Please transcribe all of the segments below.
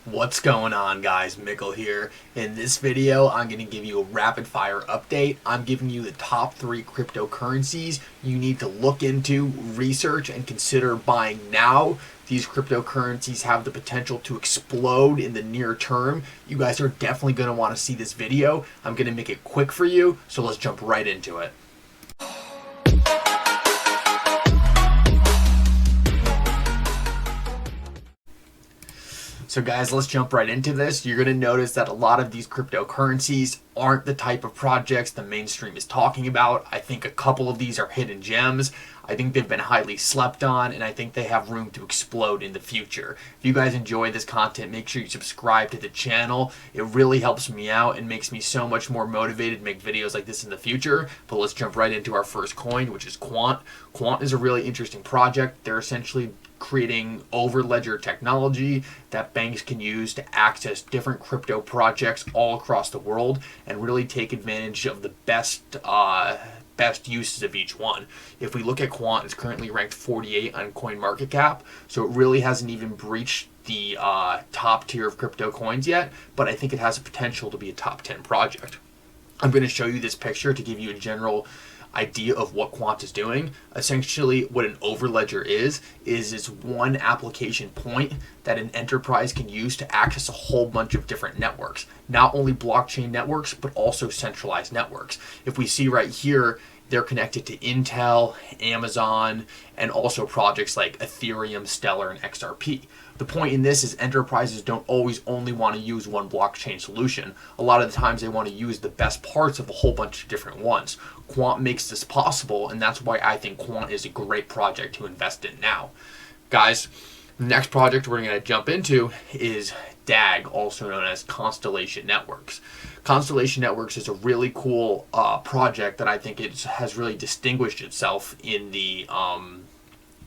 What's going on, guys? Mikkel here. In this video, I'm going to give you a rapid fire update. I'm giving you the top 3 cryptocurrencies you need to look into, research, and consider buying now. These cryptocurrencies have the potential to explode in the near term. You guys are definitely going to want to see this video. I'm going to make it quick for you, so let's jump right into it. So guys, let's jump right into this. You're going to notice that a lot of these cryptocurrencies aren't the type of projects the mainstream is talking about. I think a couple of these are hidden gems. I think they've been highly slept on, and I think they have room to explode in the future. If you guys enjoy this content, make sure you subscribe to the channel. It really helps me out and makes me so much more motivated to make videos like this in the future. But let's jump right into our first coin, which is Quant. Quant is a really interesting project. They're essentially creating over-ledger technology that banks can use to access different crypto projects all across the world and really take advantage of the best uses of each one. If we look at Quant, it's currently ranked 48 on CoinMarketCap, so it really hasn't even breached the top tier of crypto coins yet, but I think it has the potential to be a top 10 project. I'm going to show you this picture to give you a general idea of what Quant is doing. Essentially, what an overledger is it's one application point that an enterprise can use to access a whole bunch of different networks. Not only blockchain networks, but also centralized networks. If we see right here, they're connected to Intel, Amazon, and also projects like Ethereum, Stellar, and XRP. The point in this is enterprises don't always only want to use one blockchain solution. A lot of the times they want to use the best parts of a whole bunch of different ones. Quant makes this possible, and that's why I think Quant is a great project to invest in now. Guys, the next project we're going to jump into is DAG, also known as Constellation Networks. Constellation Networks is a really cool project that I think has really distinguished itself in the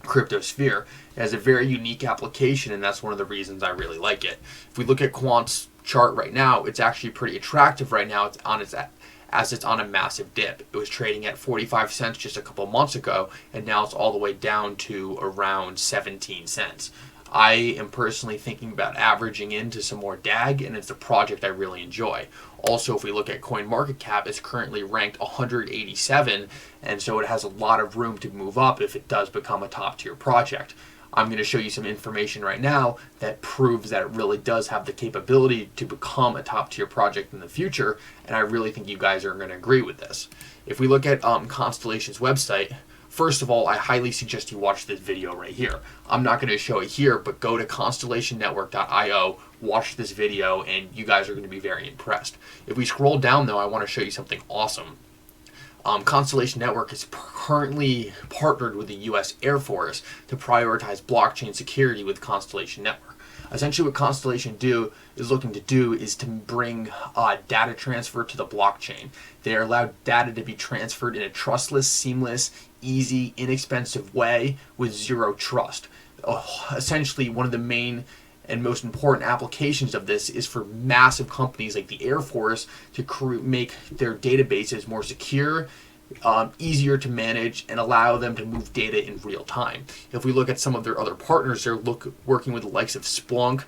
crypto sphere. It has a very unique application, and that's one of the reasons I really like it. If we look at Quant's chart right now, it's actually pretty attractive right now. It's on a massive dip. It was trading at 45 cents just a couple months ago, and now it's all the way down to around 17 cents. I am personally thinking about averaging into some more DAG, and it's a project I really enjoy. Also, if we look at CoinMarketCap, it's currently ranked 187, and so it has a lot of room to move up if it does become a top tier project. I'm going to show you some information right now that proves that it really does have the capability to become a top tier project in the future, and I really think you guys are going to agree with this. If we look at Constellation's website, first of all, I highly suggest you watch this video right here. I'm not going to show it here, but go to constellationnetwork.io, watch this video, and you guys are going to be very impressed. If we scroll down, though, I want to show you something awesome. Constellation Network is currently partnered with the U.S. Air Force to prioritize blockchain security with Constellation Network. Essentially, what Constellation is looking to do is to bring data transfer to the blockchain. They allow data to be transferred in a trustless, seamless, easy, inexpensive way with zero trust. Essentially, one of the main and most important applications of this is for massive companies like the Air Force to make their databases more secure, easier to manage, and allow them to move data in real time. If we look at some of their other partners, they're working with the likes of Splunk,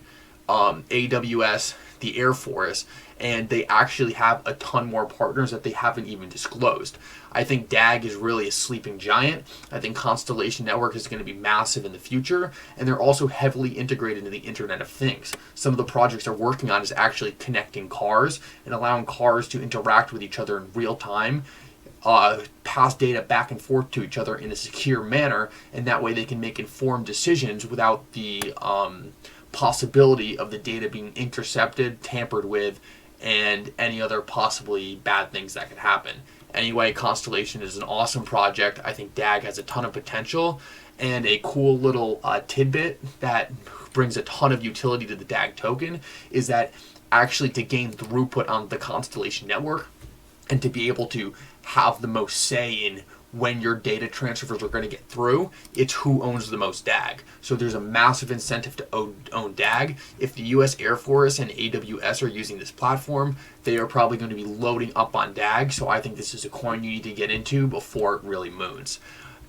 AWS, the Air Force, and they actually have a ton more partners that they haven't even disclosed. I think DAG is really a sleeping giant. I think Constellation Network is going to be massive in the future, and they're also heavily integrated into the Internet of Things. Some of the projects they're working on is actually connecting cars and allowing cars to interact with each other in real time, pass data back and forth to each other in a secure manner, and that way they can make informed decisions without the possibility of the data being intercepted, tampered with, and any other possibly bad things that could happen. Anyway, Constellation is an awesome project. I think DAG has a ton of potential, and a cool little tidbit that brings a ton of utility to the DAG token is that actually to gain throughput on the Constellation Network and to be able to have the most say in when your data transfers are going to get through, it's who owns the most DAG. So there's a massive incentive to own DAG. If the US Air Force and AWS are using this platform, they are probably going to be loading up on DAG. So I think this is a coin you need to get into before it really moons.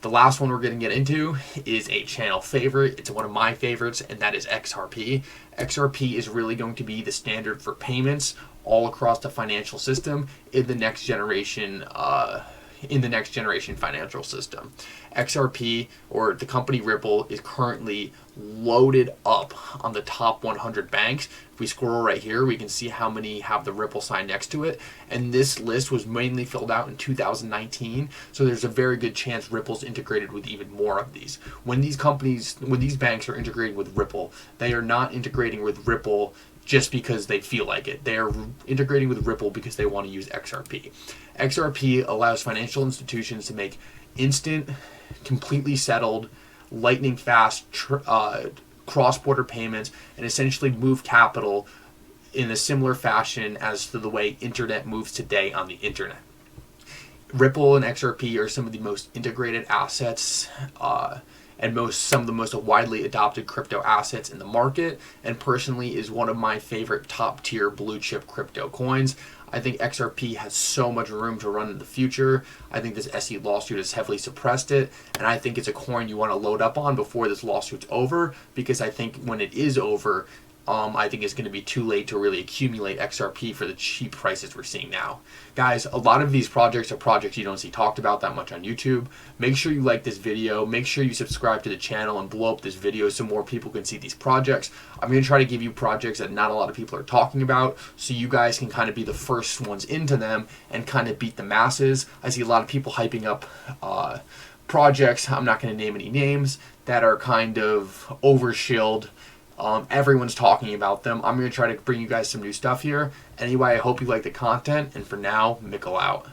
The last one we're going to get into is a channel favorite. It's one of my favorites, and that is XRP. XRP is really going to be the standard for payments all across the financial system in the next generation financial system. XRP, or the company Ripple, is currently loaded up on the top 100 banks. If we scroll right here, we can see how many have the Ripple sign next to it. And this list was mainly filled out in 2019. So there's a very good chance Ripple's integrated with even more of these. When these banks are integrating with Ripple, they are not integrating with Ripple just because they feel like it. They are integrating with Ripple because they want to use XRP. XRP allows financial institutions to make instant, completely settled, lightning fast cross-border payments and essentially move capital in a similar fashion as to the way internet moves today on the internet. Ripple and XRP are some of the most integrated assets and some of the most widely adopted crypto assets in the market, and personally is one of my favorite top tier blue chip crypto coins. I think XRP has so much room to run in the future. I think this SE lawsuit has heavily suppressed it, and I think it's a coin you want to load up on before this lawsuit's over, because I think when it is over, I think it's going to be too late to really accumulate XRP for the cheap prices we're seeing now. Guys, a lot of these projects are projects you don't see talked about that much on YouTube. Make sure you like this video. Make sure you subscribe to the channel and blow up this video so more people can see these projects. I'm going to try to give you projects that not a lot of people are talking about so you guys can kind of be the first ones into them and kind of beat the masses. I see a lot of people hyping up projects, I'm not going to name any names, that are kind of overshilled. Everyone's talking about them. I'm going to try to bring you guys some new stuff here. Anyway, I hope you like the content, and for now, Mikkel out.